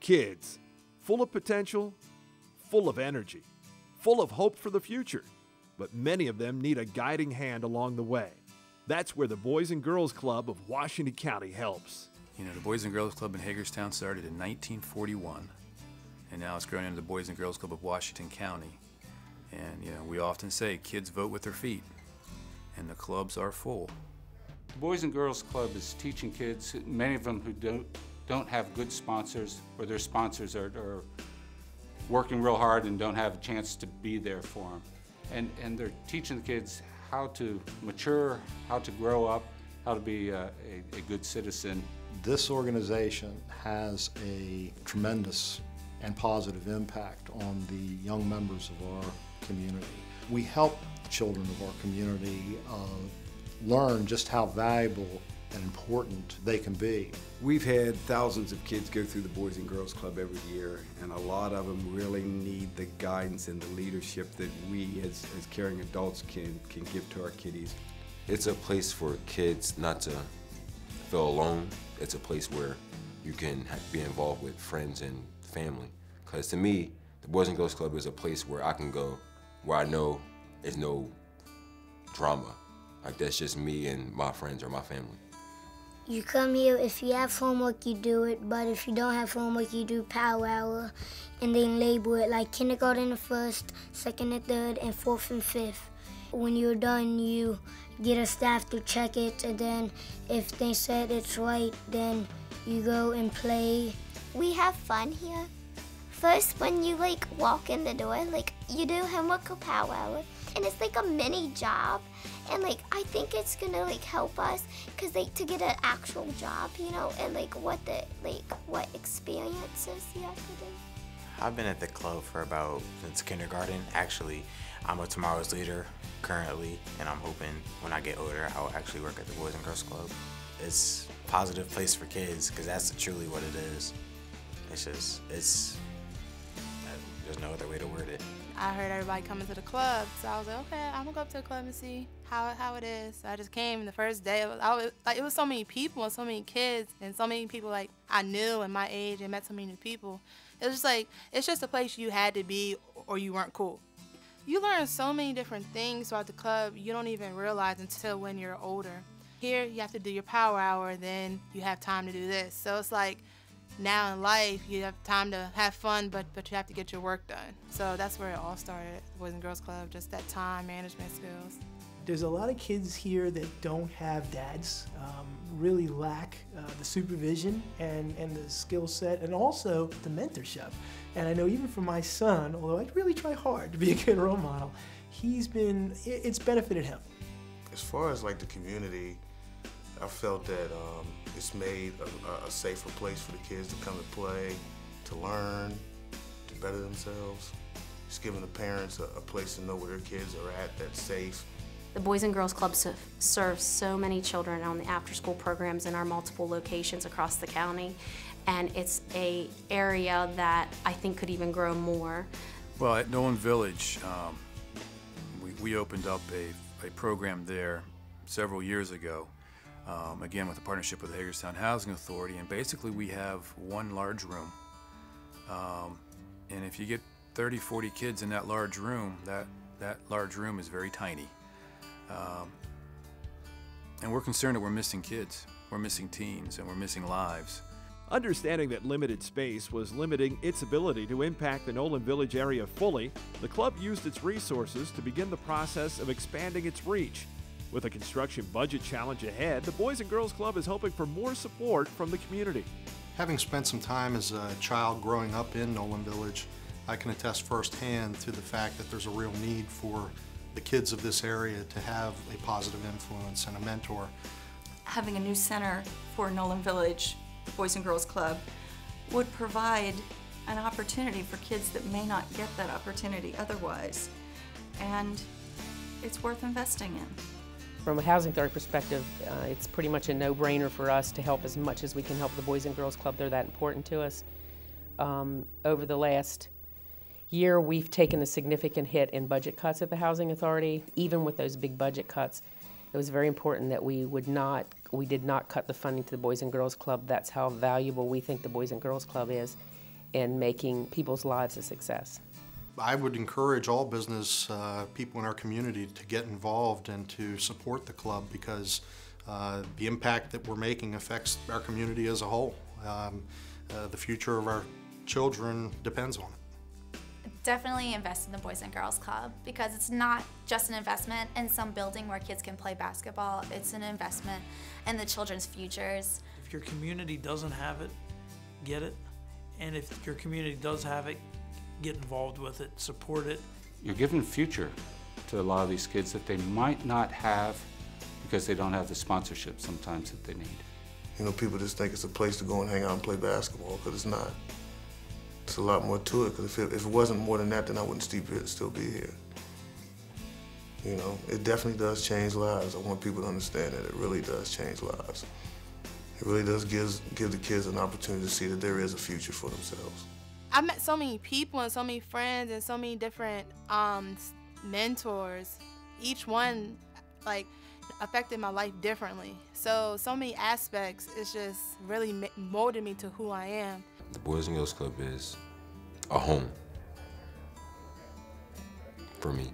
Kids, full of potential, full of energy, full of hope for the future, but many of them need a guiding hand along the way. That's where the Boys and Girls Club of Washington County helps. You know, the Boys and Girls Club in Hagerstown started in 1941, and now it's grown into the Boys and Girls Club of Washington County. And, you know, we often say kids vote with their feet, and the clubs are full. The Boys and Girls Club is teaching kids, many of them who don't have good sponsors, or their sponsors are working real hard and don't have a chance to be there for them. And they're teaching the kids how to mature, how to grow up, how to be a good citizen. This organization has a tremendous and positive impact on the young members of our community. We help children of our community learn just how valuable and important they can be. We've had thousands of kids go through the Boys and Girls Club every year, and a lot of them really need the guidance and the leadership that we as caring adults can give to our kiddies. It's a place for kids not to feel alone. It's a place where you can be involved with friends and family. Because to me, the Boys and Girls Club is a place where I can go, where I know there's no drama. Like, that's just me and my friends or my family. You come here, if you have homework, you do it, but if you don't have homework, you do power hour, and then label it like kindergarten the first, second and third, and fourth and fifth. When you're done, you get a staff to check it, and then if they said it's right, then you go and play. We have fun here. First, when you walk in the door, you do homework or power hour, and it's like a mini job. And I think it's gonna help us, cause to get an actual job, you know, and what experiences you have to do. I've been at the club for since kindergarten. Actually, I'm a Tomorrow's Leader currently, and I'm hoping when I get older, I'll actually work at the Boys and Girls Club. It's a positive place for kids, cause that's truly what it is. There's no other way to word it. I heard everybody coming to the club, so I was like, okay, I'm gonna go up to the club and see how it is. So I just came, and the first day, it was so many people and so many kids and so many people I knew in my age and met so many new people. It was just it's just a place you had to be or you weren't cool. You learn so many different things throughout the club you don't even realize until when you're older. Here, you have to do your power hour, then you have time to do this. So it's now in life, you have time to have fun, but you have to get your work done. So that's where it all started, Boys and Girls Club, just that time management skills. There's a lot of kids here that don't have dads, really lack the supervision and the skill set, and also the mentorship. And I know even for my son, although I really try hard to be a good role model, it's benefited him. As far as the community, I felt that it's made a safer place for the kids to come and play, to learn, to better themselves. It's giving the parents a place to know where their kids are at that's safe. The Boys and Girls Club serves so many children on the after-school programs in our multiple locations across the county, and it's an area that I think could even grow more. Well, at Nolan Village, we opened up a program there several years ago. Again, with a partnership with the Hagerstown Housing Authority, and basically we have one large room. And if you get 30, 40 kids in that large room, that large room is very tiny. And we're concerned that we're missing kids, we're missing teens, and we're missing lives. Understanding that limited space was limiting its ability to impact the Nolan Village area fully, the club used its resources to begin the process of expanding its reach. With a construction budget challenge ahead, the Boys and Girls Club is hoping for more support from the community. Having spent some time as a child growing up in Nolan Village, I can attest firsthand to the fact that there's a real need for the kids of this area to have a positive influence and a mentor. Having a new center for Nolan Village Boys and Girls Club would provide an opportunity for kids that may not get that opportunity otherwise, and it's worth investing in. From a housing authority perspective, it's pretty much a no-brainer for us to help as much as we can help the Boys and Girls Club. They're that important to us. Over the last year, we've taken a significant hit in budget cuts at the housing authority. Even with those big budget cuts, it was very important that we did not cut the funding to the Boys and Girls Club. That's how valuable we think the Boys and Girls Club is. and making people's lives a success. I would encourage all business people in our community to get involved and to support the club, because the impact that we're making affects our community as a whole. The future of our children depends on it. Definitely invest in the Boys and Girls Club, because it's not just an investment in some building where kids can play basketball. It's an investment in the children's futures. If your community doesn't have it, get it. And if your community does have it, get involved with it, support it. You're giving a future to a lot of these kids that they might not have because they don't have the sponsorship sometimes that they need. You know, people just think it's a place to go and hang out and play basketball, because it's not. It's a lot more to it, because if it wasn't more than that, then I wouldn't still be here. You know, it definitely does change lives. I want people to understand that it really does change lives. It really does give the kids an opportunity to see that there is a future for themselves. I met so many people and so many friends and so many different mentors. Each one, like, affected my life differently. So many aspects, it's just really molded me to who I am. The Boys and Girls Club is a home for me.